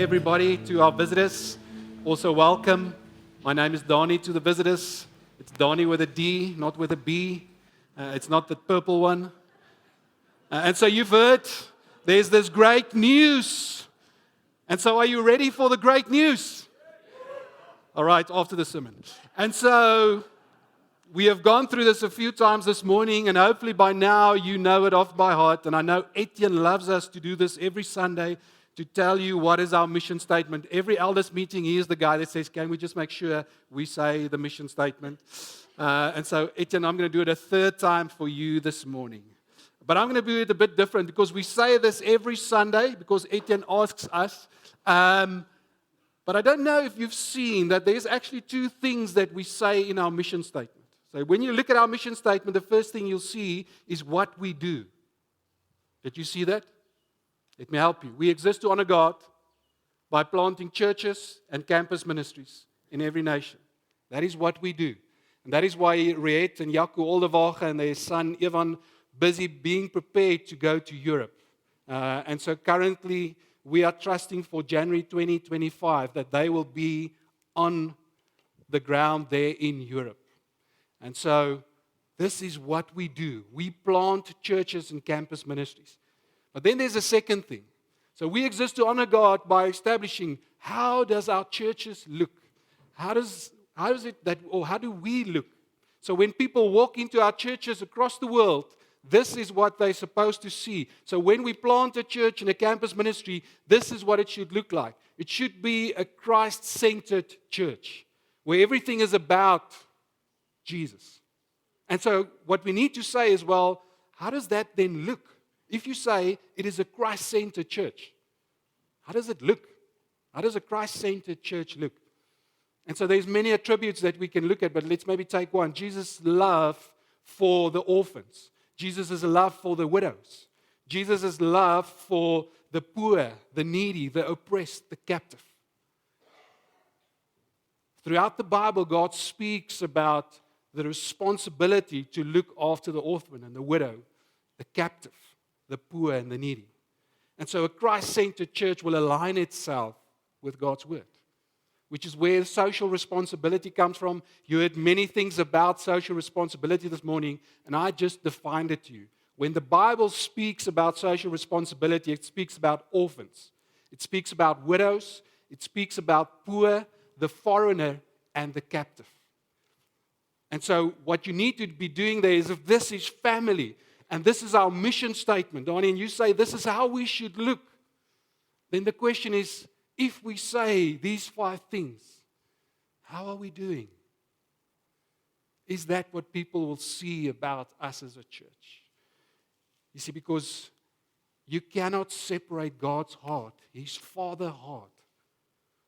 everybody, to our visitors. Also, welcome. My name is Donnie to the visitors. It's Donnie with a D, not with a B. It's not the purple one. And so you've heard there's this great news. And so are you ready for the great news? All right, after the sermon. And so we have gone through this a few times this morning, and hopefully by now you know it off by heart. And I know Etienne loves us to do this every Sunday, to tell you what is our mission statement. Every elders meeting, he is the guy that says, can we just make sure we say the mission statement? And so, Etienne, I'm going to do it a third time for you this morning. But I'm going to do it a bit different because we say this every Sunday because Etienne asks us. But I don't know if you've seen that there's actually two things that we say in our mission statement. So when you look at our mission statement, the first thing you'll see is what we do. Did you see that? Let me help you. We exist to honor God by planting churches and campus ministries in every nation. That is what we do. And that is why Riet and Jaco Oldewagen and their son Ivan busy being prepared to go to Europe. And so currently we are trusting for January 2025 that they will be on the ground there in Europe. And so this is what we do. We plant churches and campus ministries. But then there's a second thing. So we exist to honor God by establishing how does our churches look? How do we look? So when people walk into our churches across the world, this is what they're supposed to see. So when we plant a church and a campus ministry, this is what it should look like. It should be a Christ-centered church where everything is about Jesus. And so what we need to say is, well, how does that then look? If you say it is a Christ-centered church, how does it look? How does a Christ-centered church look? And so there's many attributes that we can look at, but let's maybe take one. Jesus' love for the orphans. Jesus' love for the widows. Jesus' love for the poor, the needy, the oppressed, the captive. Throughout the Bible, God speaks about the responsibility to look after the orphan and the widow, the captive, the poor and the needy. And so a Christ-centered church will align itself with God's word, which is where social responsibility comes from. You heard many things about social responsibility this morning, and I just defined it to you. When the Bible speaks about social responsibility, it speaks about orphans. It speaks about widows. It speaks about poor, the foreigner, and the captive. And so what you need to be doing there is, if this is family, and this is our mission statement, Donnie, and you say this is how we should look, then the question is, if we say these 5 things, how are we doing? Is that what people will see about us as a church? You see, because you cannot separate God's heart, His Father heart,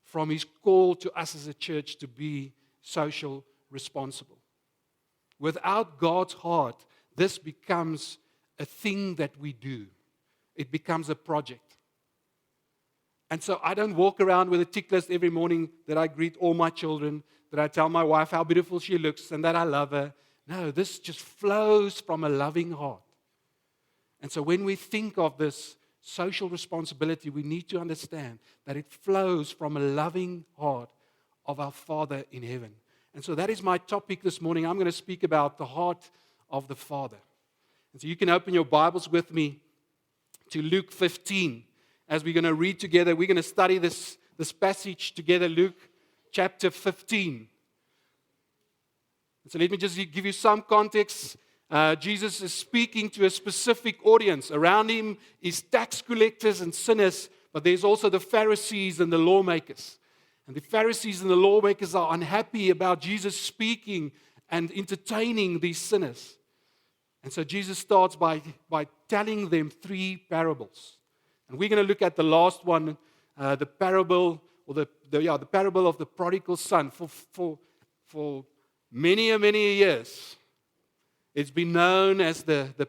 from His call to us as a church to be social responsible. Without God's heart, this becomes a thing that we do. It becomes a project. And so I don't walk around with a tick list every morning that I greet all my children, that I tell my wife how beautiful she looks and that I love her. No, this just flows from a loving heart. And so when we think of this social responsibility, we need to understand that it flows from a loving heart of our Father in heaven. And so that is my topic this morning. I'm going to speak about the heart of the Father. And so you can open your Bibles with me to Luke 15. As we're going to read together, we're going to study this passage together, Luke chapter 15. So let me just give you some context. Jesus is speaking to a specific audience. Around him is tax collectors and sinners, but there's also the Pharisees and the lawmakers. And the Pharisees and the lawmakers are unhappy about Jesus speaking and entertaining these sinners. And so Jesus starts by telling them 3 parables. And we're going to look at the last one, the parable, or the parable of the prodigal son. For many years, it's been known as the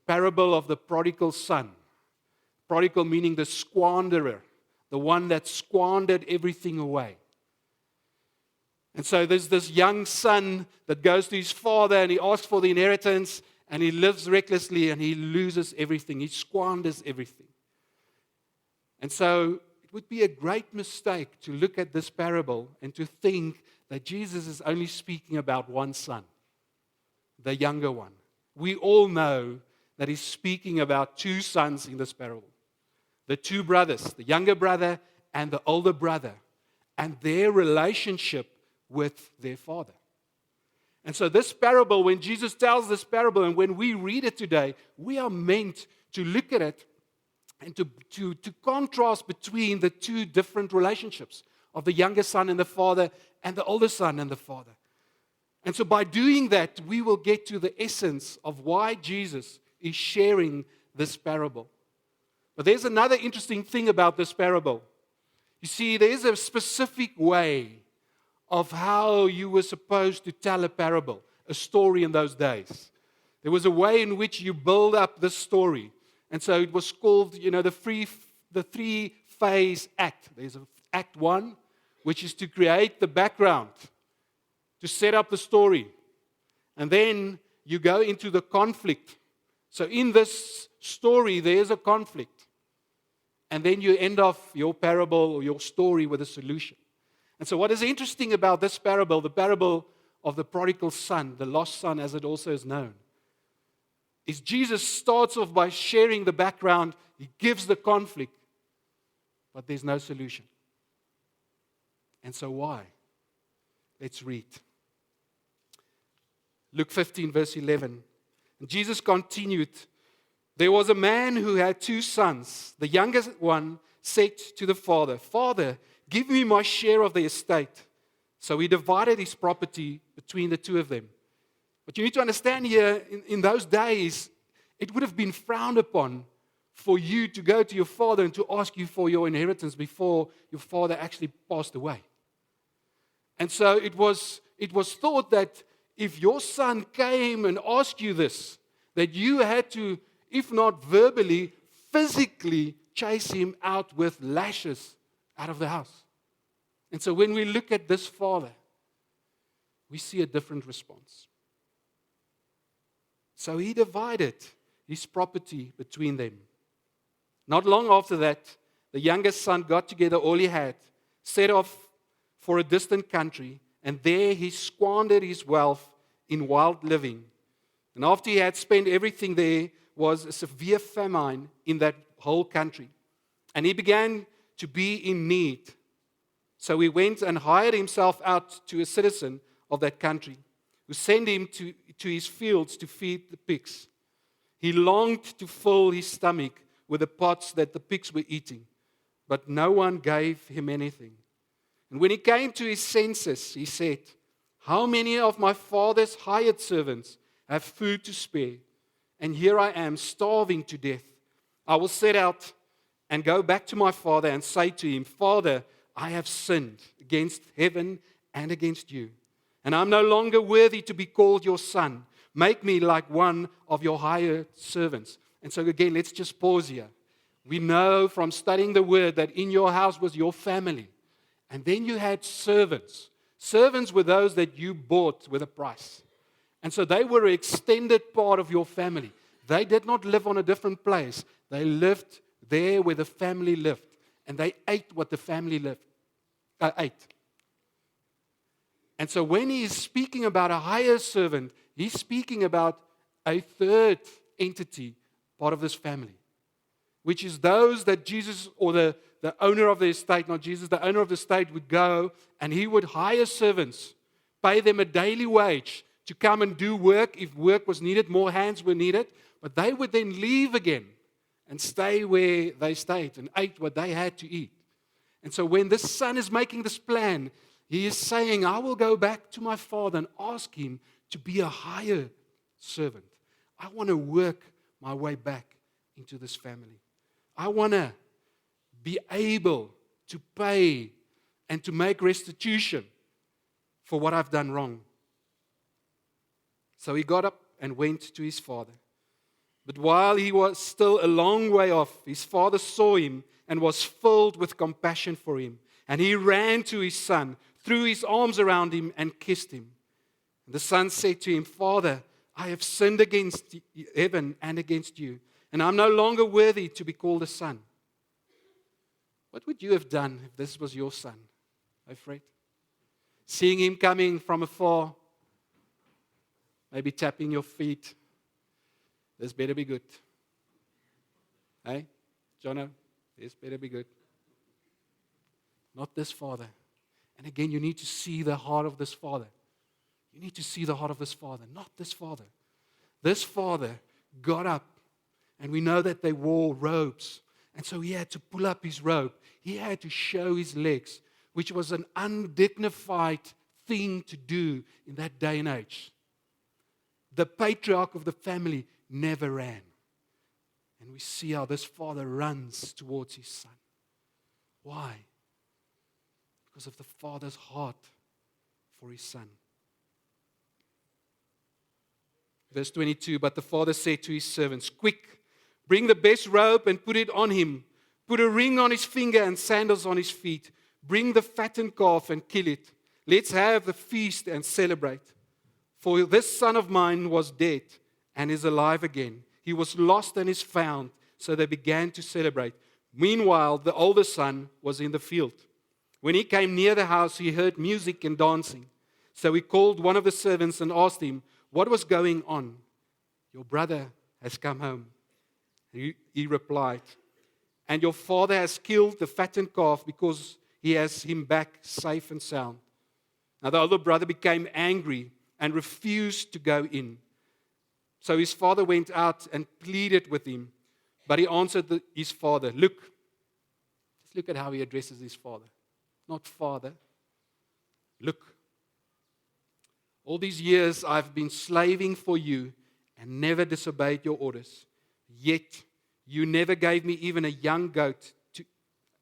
parable of the prodigal son. Prodigal meaning the squanderer, the one that squandered everything away. And so there's this young son that goes to his father and he asks for the inheritance, and he lives recklessly and he loses everything. He squanders everything. And so would be a great mistake to look at this parable and to think that Jesus is only speaking about one son, the younger one. We all know that he's speaking about two sons in this parable. The two brothers, the younger brother and the older brother, and their relationship with their father. And so this parable, when Jesus tells this parable and when we read it today, we are meant to look at it and to contrast between the two different relationships of the younger son and the father and the older son and the father. And so by doing that, we will get to the essence of why Jesus is sharing this parable. But there's another interesting thing about this parable. You see, there's a specific way of how you were supposed to tell a parable, a story in those days. There was a way in which you build up this story. And so it was called, the three-phase act. There's act one, which is to create the background, to set up the story. And then you go into the conflict. So in this story, there's a conflict. And then you end off your parable or your story with a solution. And so what is interesting about this parable, the parable of the prodigal son, the lost son as it also is known, is Jesus starts off by sharing the background. He gives the conflict, but there's no solution. And so why? Let's read. Luke 15, verse 11. And Jesus continued, "There was a man who had two sons. The youngest one said to the father, 'Father, give me my share of the estate.' So he divided his property between the two of them." But you need to understand here, in those days, it would have been frowned upon for you to go to your father and to ask you for your inheritance before your father actually passed away. And so it was thought that if your son came and asked you this, that you had to, if not verbally, physically chase him out with lashes out of the house. And so when we look at this father, we see a different response. So he divided his property between them. Not long after that, the youngest son got together all he had, set off for a distant country, and there he squandered his wealth in wild living. And after he had spent everything, there was a severe famine in that whole country. And he began to be in need. So he went and hired himself out to a citizen of that country, who sent him to his fields to feed the pigs. He longed to fill his stomach with the pods that the pigs were eating, but no one gave him anything. And when he came to his senses, he said, "How many of my father's hired servants have food to spare? And here I am, starving to death. I will set out and go back to my father and say to him, 'Father, I have sinned against heaven and against you, and I'm no longer worthy to be called your son. Make me like one of your hired servants.'" And so again, let's just pause here. We know from studying the word that in your house was your family. And then you had servants. Servants were those that you bought with a price. And so they were an extended part of your family. They did not live on a different place. They lived there where the family lived. And they ate what the family ate. And so when he is speaking about a higher servant, he's speaking about a third entity, part of this family, which is those that Jesus, or the owner of the estate, not Jesus, the owner of the estate would go and he would hire servants, pay them a daily wage to come and do work if work was needed, more hands were needed, but they would then leave again and stay where they stayed and ate what they had to eat. And so when this son is making this plan, he is saying, "I will go back to my father and ask him to be a higher servant. I want to work my way back into this family. I want to be able to pay and to make restitution for what I've done wrong." So he got up and went to his father. But while he was still a long way off, his father saw him and was filled with compassion for him. And he ran to his son, threw his arms around him, and kissed him. And the son said to him, "Father, I have sinned against heaven and against you, and I'm no longer worthy to be called a son." What would you have done if this was your son, Fred? Seeing him coming from afar, maybe tapping your feet. This better be good. Hey, Jono, this better be good. Not this father. And again, you need to see the heart of this father. You need to see the heart of this father, not this father. This father got up, and we know that they wore robes. And so he had to pull up his robe. He had to show his legs, which was an undignified thing to do in that day and age. The patriarch of the family never ran. And we see how this father runs towards his son. Why? Because of the father's heart for his son. Verse 22, but the father said to his servants, quick, bring the best robe and put it on him. Put a ring on his finger and sandals on his feet. Bring the fattened calf and kill it. Let's have the feast and celebrate. For this son of mine was dead and is alive again. He was lost and is found. So they began to celebrate. Meanwhile, the older son was in the field. When he came near the house, he heard music and dancing. So he called one of the servants and asked him, what was going on? Your brother has come home. He replied, and your father has killed the fattened calf because he has him back safe and sound. Now the older brother became angry and refused to go in. So his father went out and pleaded with him. But he answered his father, just look at how he addresses his father. Not father. Look. All these years I've been slaving for you and never disobeyed your orders. Yet you never gave me even a young goat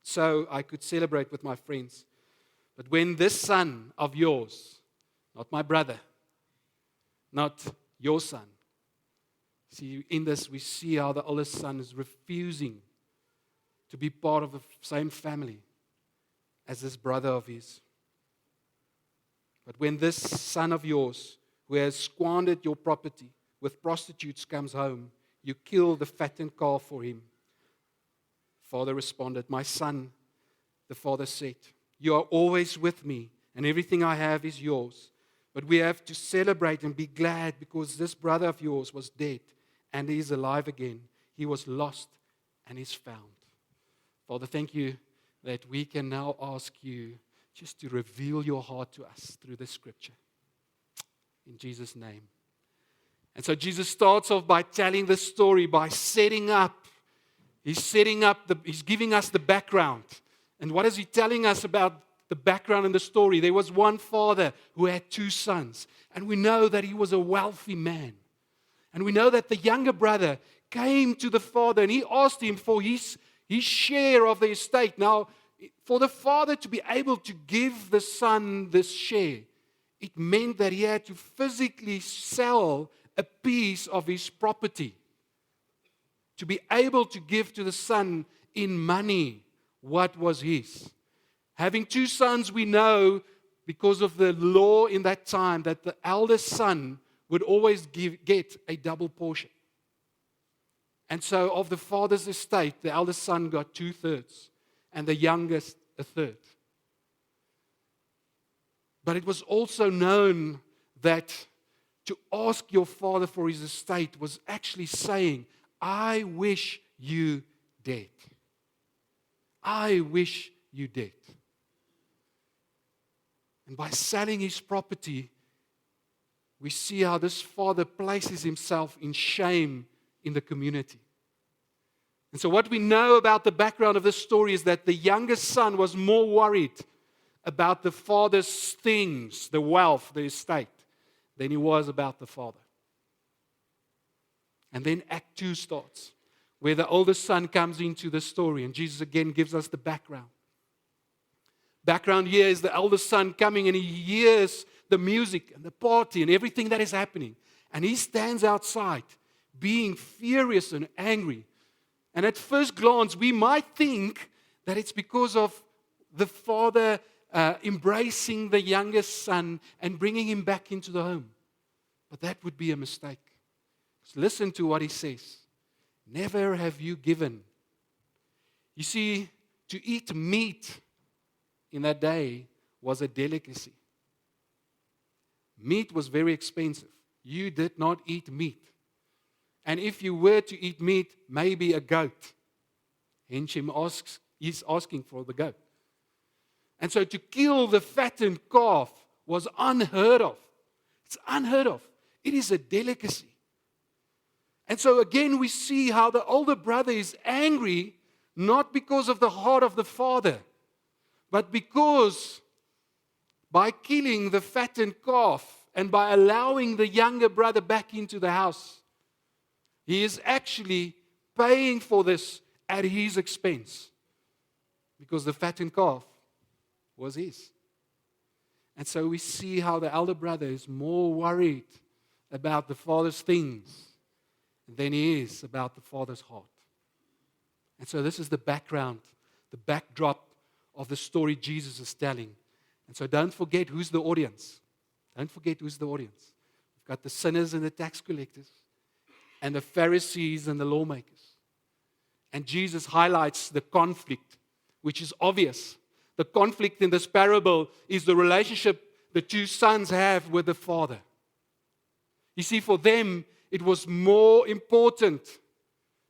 so I could celebrate with my friends. But when this son of yours, not my brother, not your son, see, in this we see how the oldest son is refusing to be part of the same family as this brother of his. But when this son of yours, who has squandered your property with prostitutes, comes home, you kill the fattened calf for him. Father responded, my son, the father said, you are always with me, and everything I have is yours. But we have to celebrate and be glad because this brother of yours was dead and he is alive again. He was lost and is found. Father, thank you that we can now ask you just to reveal your heart to us through this scripture. In Jesus' name. And so Jesus starts off by telling the story, by setting up. He's giving us the background. And what is he telling us about the background in the story? There was one father who had two sons. And we know that he was a wealthy man. And we know that the younger brother came to the father and he asked him for his share of the estate. Now, for the father to be able to give the son this share, it meant that he had to physically sell a piece of his property to be able to give to the son in money what was his. Having two sons, we know, because of the law in that time, that the eldest son would always get a double portion. And so of the father's estate, the eldest son got 2/3, and the youngest 1/3. But it was also known that to ask your father for his estate was actually saying, I wish you dead. I wish you dead. And by selling his property, we see how this father places himself in shame in the community. And so what we know about the background of this story is that the youngest son was more worried about the father's things, the wealth, the estate, than he was about the father. And then Act 2 starts, where the oldest son comes into the story, and Jesus again gives us the background. Background here is the eldest son coming, and he hears the music and the party and everything that is happening. And he stands outside, being furious and angry. And at first glance, we might think that it's because of the father embracing the youngest son and bringing him back into the home. But that would be a mistake. So listen to what he says. Never have you given. You see, To eat meat in that day was a delicacy. Meat was very expensive. You did not eat meat. And if you were to eat meat, maybe a goat. Hence, he's asking for the goat. And so to kill the fattened calf was unheard of. It's unheard of. It is a delicacy. And so again, we see how the older brother is angry, not because of the heart of the father, but because by killing the fattened calf and by allowing the younger brother back into the house, he is actually paying for this at his expense, because the fattened calf was his. And so we see how the elder brother is more worried about the father's things than he is about the father's heart. And so this is the background, the backdrop of the story Jesus is telling. And so don't forget who's the audience. Don't forget who's the audience. We've got the sinners and the tax collectors, and the Pharisees and the lawmakers. And Jesus highlights the conflict, which is obvious. The conflict in this parable is the relationship the two sons have with the father. You see, for them, it was more important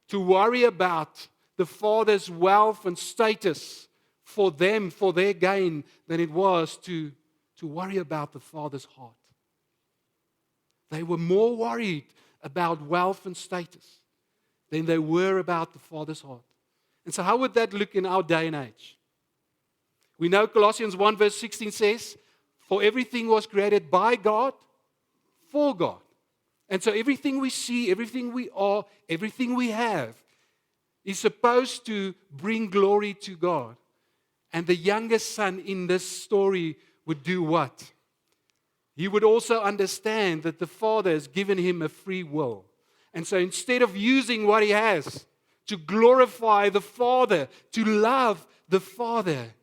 to worry about the father's wealth and status for them, for their gain, than it was to worry about the father's heart. They were more worried about wealth and status than they were about the father's heart. And so how would that look in our day and age? We know Colossians 1 verse 16 says, "For everything was created by God, for God." And so everything we see, everything we are, everything we have is supposed to bring glory to God. And the youngest son in this story would do what? He would also understand that the father has given him a free will. And so instead of using what he has to glorify the father, to love the father,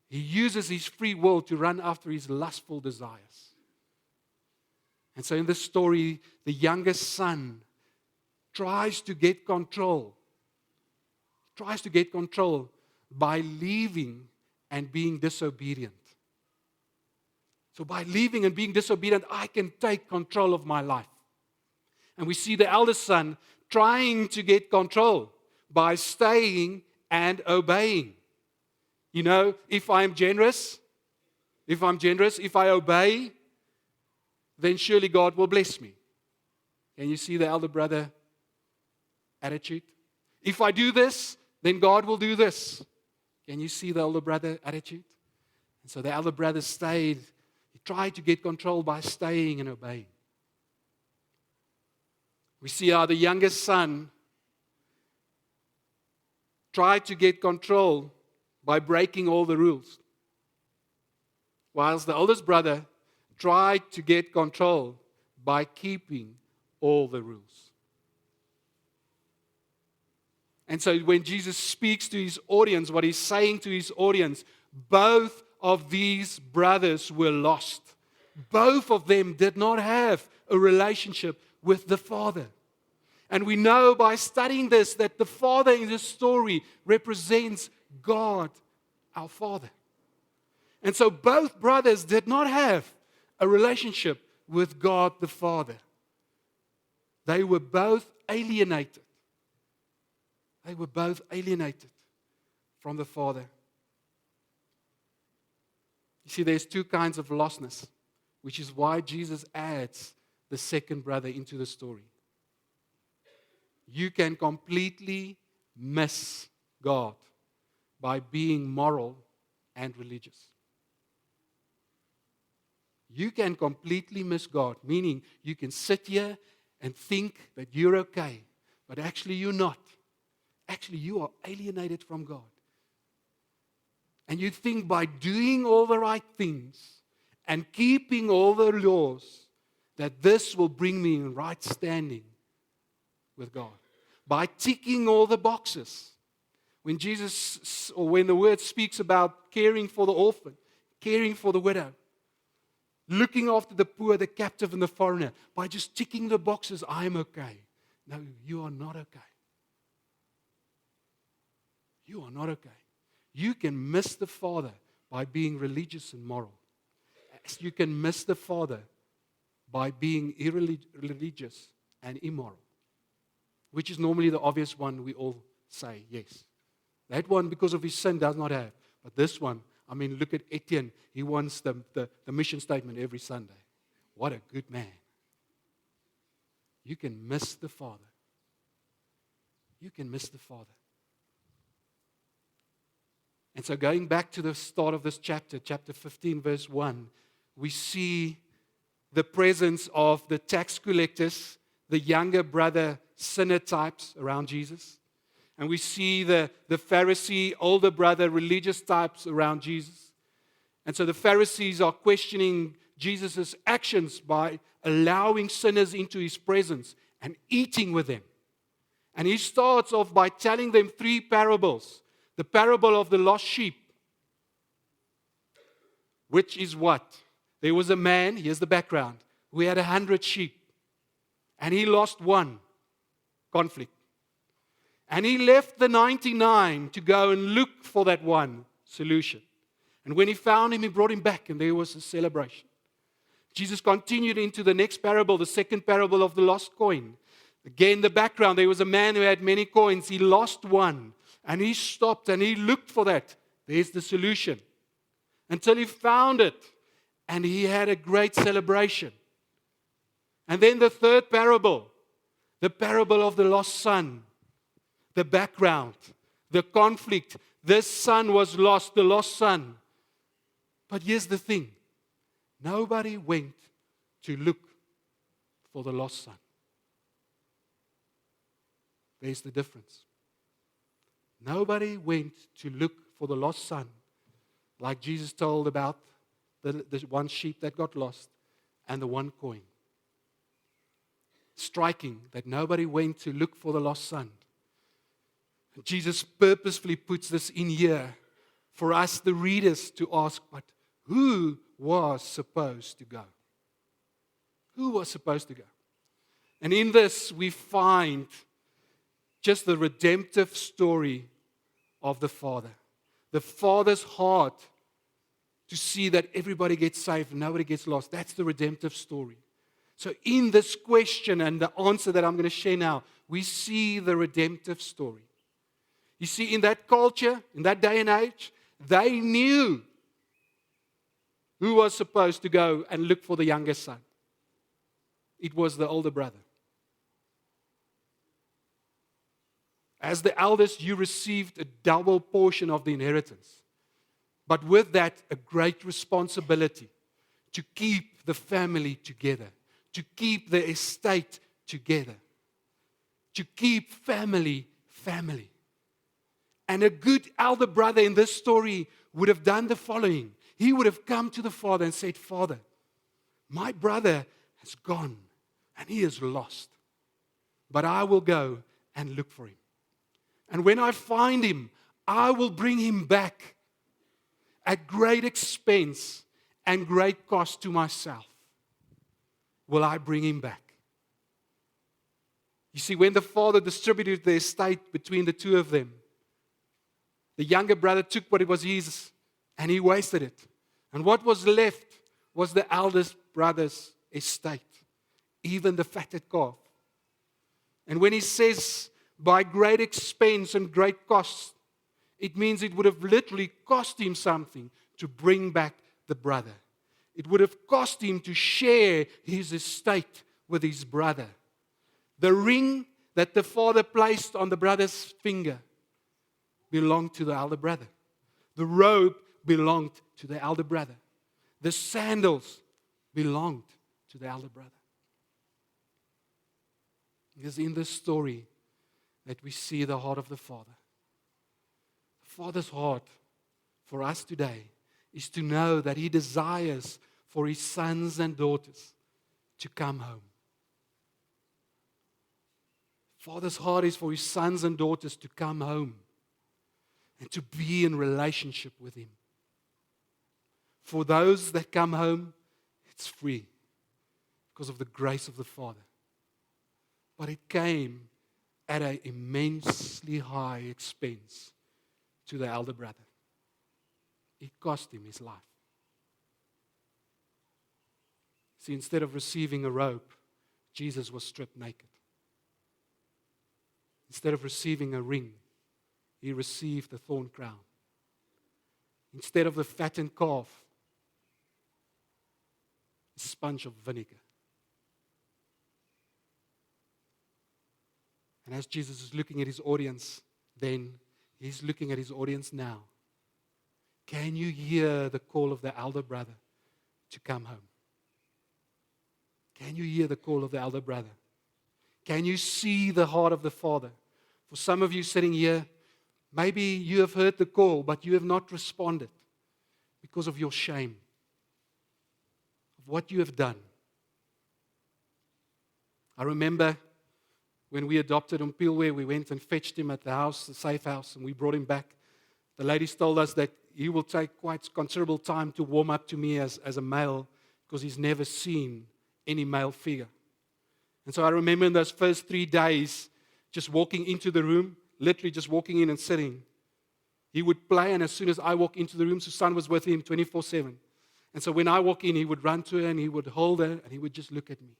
he uses his free will to run after his lustful desires. And so in this story, the youngest son tries to get control. Tries to get control by leaving and being disobedient. So by leaving and being disobedient, I can take control of my life. And we see the eldest son trying to get control by staying and obeying. You know, if I obey, then surely God will bless me. Can you see the elder brother attitude? If I do this, then God will do this. Can you see the elder brother attitude? And so the elder brother stayed. He tried to get control by staying and obeying. We see how the youngest son tried to get control by breaking all the rules, whilst the oldest brother tried to get control by keeping all the rules. And so when Jesus speaks to his audience, what he's saying to his audience, both of these brothers were lost. Both of them did not have a relationship with the Father. And we know by studying this that the Father in this story represents God, our Father. And so both brothers did not have a relationship with God the Father. They were both alienated. They were both alienated from the Father. You see, there's two kinds of lostness, which is why Jesus adds the second brother into the story. You can completely miss God by being moral and religious. You can completely miss God, meaning you can sit here and think that you're okay, but actually you're not. Actually, you are alienated from God. And you think by doing all the right things and keeping all the laws that this will bring me in right standing with God. By ticking all the boxes. When Jesus, or when the word speaks about caring for the orphan, caring for the widow, looking after the poor, the captive, and the foreigner, by just ticking the boxes, I'm okay. No, you are not okay. you are not okay. You can miss the Father by being religious and moral. You can miss the Father by being irreligious and immoral, which is normally the obvious one we all say, yes. That one, because of his sin, does not have. But this one, look at Etienne. He wants the mission statement every Sunday. What a good man. You can miss the Father. You can miss the Father. And so going back to the start of this chapter, chapter 15, verse 1, we see the presence of the tax collectors, the younger brother sinner types around Jesus. And we see the Pharisee, older brother, religious types around Jesus. And so the Pharisees are questioning Jesus' actions by allowing sinners into his presence and eating with them. And he starts off by telling them 3 parables. The parable of the lost sheep, which is what? There was a man, here's the background, who had 100 sheep. And he lost one. Conflict. And he left the 99 to go and look for that one solution. And when he found him, he brought him back, and there was a celebration. Jesus continued into the next parable, the second parable of the lost coin. Again, the background, there was a man who had many coins. He lost one. And he stopped and he looked for that. There's the solution. Until he found it. And he had a great celebration. And then the third parable, the parable of the lost son. The background, the conflict. This son was lost, the lost son. But here's the thing. Nobody went to look for the lost son. There's the difference. Nobody went to look for the lost son, like Jesus told about the one sheep that got lost and the one coin. Striking that nobody went to look for the lost son. Jesus purposefully puts this in here for us, the readers, to ask, but who was supposed to go? Who was supposed to go? And in this, we find just the redemptive story of the Father. The Father's heart to see that everybody gets saved and nobody gets lost. That's the redemptive story. So in this question and the answer that I'm going to share now, we see the redemptive story. You see, in that culture, in that day and age, they knew who was supposed to go and look for the younger son. It was the older brother. As the eldest, you received a double portion of the inheritance. But with that, a great responsibility to keep the family together, to keep the estate together, to keep family. And a good elder brother in this story would have done the following. He would have come to the father and said, Father, my brother has gone and he is lost. But I will go and look for him. And when I find him, I will bring him back at great expense and great cost to myself. Will I bring him back? You see, when the father distributed the estate between the two of them, the younger brother took what was his and he wasted it. And what was left was the eldest brother's estate, even the fatted calf. And when he says, by great expense and great cost, it means it would have literally cost him something to bring back the brother. It would have cost him to share his estate with his brother. The ring that the father placed on the brother's finger belonged to the elder brother. The robe belonged to the elder brother. The sandals belonged to the elder brother. It is in this story that we see the heart of the Father. The Father's heart for us today is to know that He desires for His sons and daughters to come home. Father's heart is for His sons and daughters to come home and to be in relationship with Him. For those that come home, it's free because of the grace of the Father. But it came at an immensely high expense to the elder brother. It cost him his life. See, instead of receiving a robe, Jesus was stripped naked. Instead of receiving a ring, he received a thorn crown. Instead of the fattened calf, a sponge of vinegar. And as Jesus is looking at his audience then, he's looking at his audience now. Can you hear the call of the elder brother to come home? Can you hear the call of the elder brother? Can you see the heart of the Father? For some of you sitting here, maybe you have heard the call, but you have not responded because of your shame, of what you have done. I remember when we adopted Umpilwe, we went and fetched him at the house, the safe house, and we brought him back. The ladies told us that he will take quite considerable time to warm up to me as a male because he's never seen any male figure. And so I remember in those first 3 days, just walking into the room, literally just walking in and sitting. He would play, and as soon as I walk into the room, Susan was with him 24/7. And so when I walk in, he would run to her and he would hold her and he would just look at me.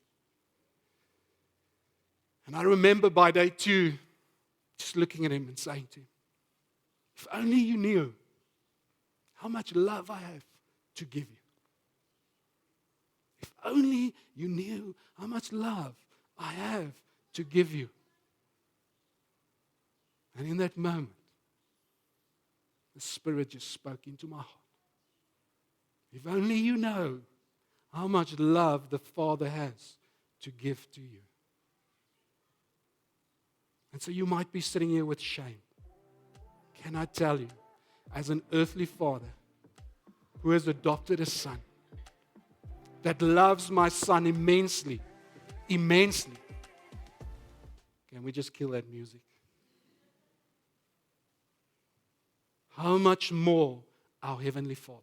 And I remember by day 2, just looking at him and saying to him, if only you knew how much love I have to give you. If only you knew how much love I have to give you. And in that moment, the Spirit just spoke into my heart. If only you know how much love the Father has to give to you. And so you might be sitting here with shame. Can I tell you, as an earthly father who has adopted a son, that loves my son immensely, immensely. Can we just kill that music? How much more our Heavenly Father?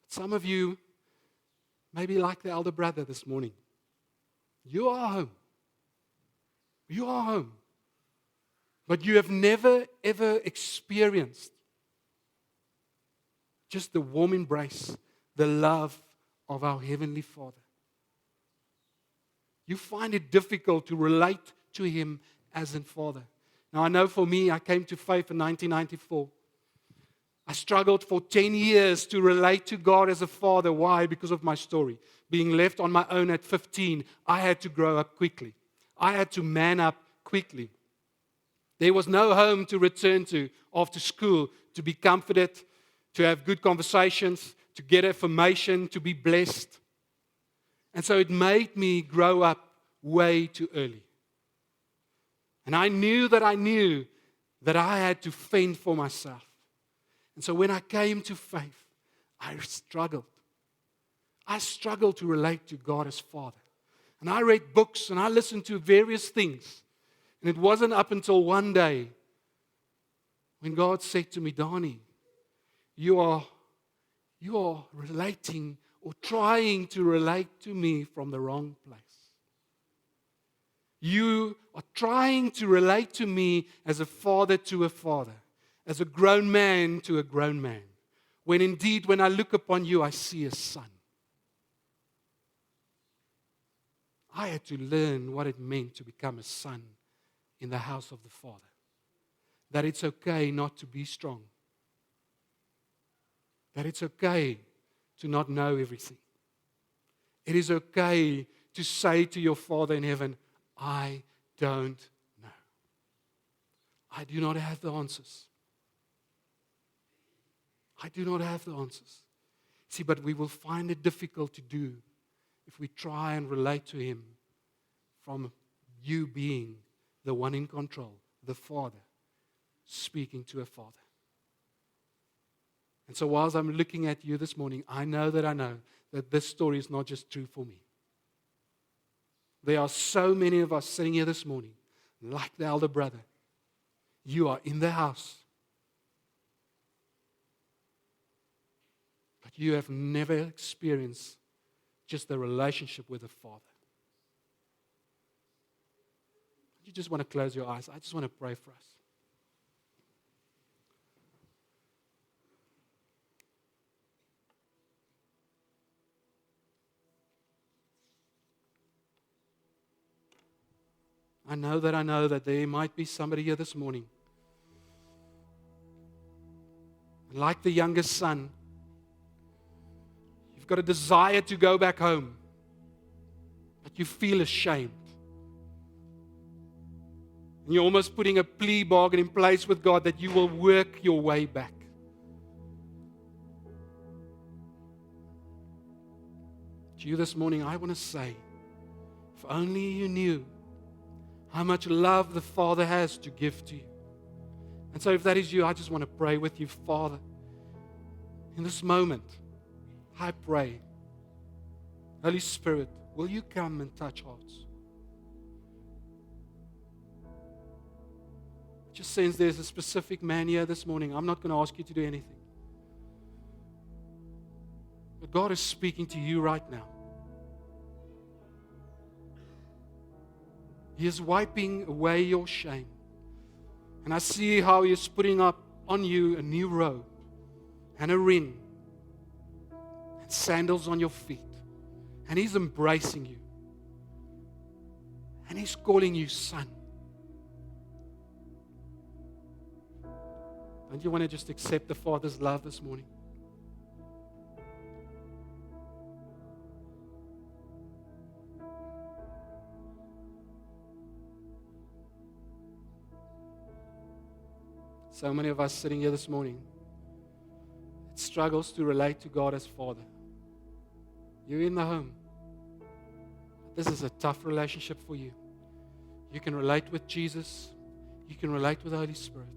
Some of you may be like the elder brother this morning. You are home. You are home. But you have never, ever experienced just the warm embrace, the love of our Heavenly Father. You find it difficult to relate to Him as a Father. Now, I know for me, I came to faith in 1994. I struggled for 10 years to relate to God as a father. Why? Because of my story. Being left on my own at 15, I had to grow up quickly. I had to man up quickly. There was no home to return to after school to be comforted, to have good conversations, to get affirmation, to be blessed. And so it made me grow up way too early. And I knew that I had to fend for myself. And so when I came to faith, I struggled. I struggled to relate to God as Father. And I read books and I listened to various things. And it wasn't up until one day when God said to me, Donnie, you are relating or trying to relate to me from the wrong place. You are trying to relate to me as a father to a father, as a grown man to a grown man, when indeed when I look upon you, I see a son. I had to learn what it meant to become a son in the house of the Father. That it's okay not to be strong. That it's okay to not know everything. It is okay to say to your Father in heaven, I don't know. I do not have the answers. I do not have the answers. See, but we will find it difficult to do if we try and relate to Him from you being the one in control, the Father, speaking to a Father. And so whilst I'm looking at you this morning, I know that this story is not just true for me. There are so many of us sitting here this morning, like the elder brother. You are in the house, but you have never experienced just the relationship with the Father. You just want to close your eyes. I just want to pray for us. know that there might be somebody here this morning, like the youngest son, you've got a desire to go back home, but you feel ashamed. And you're almost putting a plea bargain in place with God that you will work your way back. To you this morning, I want to say, if only you knew how much love the Father has to give to you. And so if that is you, I just want to pray with you, Father. In this moment, I pray, Holy Spirit, will you come and touch hearts? Just sense there's a specific man here this morning. I'm not going to ask you to do anything. But God is speaking to you right now. He is wiping away your shame. And I see how He is putting up on you a new robe and a ring and sandals on your feet. And He's embracing you. And He's calling you son. Don't you want to just accept the Father's love this morning? So many of us sitting here this morning, it struggles to relate to God as Father. You're in the home. This is a tough relationship for you. You can relate with Jesus. You can relate with the Holy Spirit.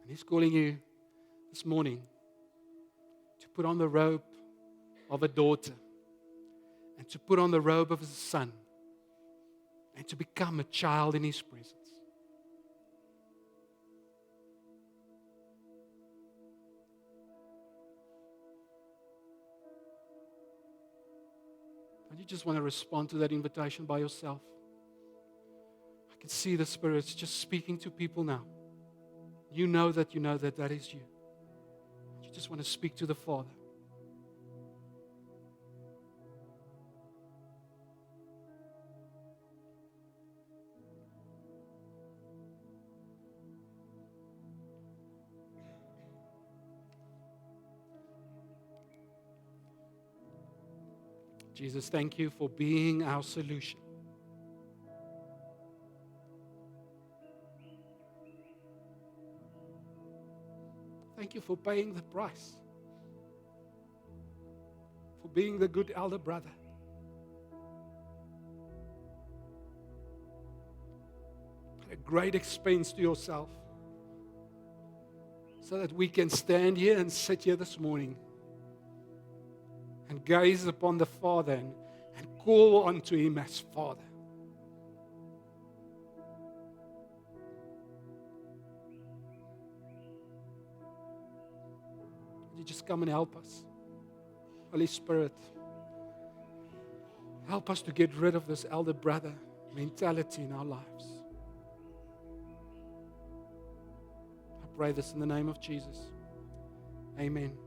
And He's calling you this morning to put on the robe of a daughter and to put on the robe of a son and to become a child in His presence. Don't you just want to respond to that invitation by yourself? I can see the Spirit's just speaking to people now. You know that that is you. You just want to speak to the Father. Jesus, thank you for being our solution. Thank you for paying the price, for being the good elder brother. At a great expense to yourself, so that we can stand here and sit here this morning and gaze upon the Father and call unto Him as Father. You just come and help us. Holy Spirit, help us to get rid of this elder brother mentality in our lives. I pray this in the name of Jesus. Amen.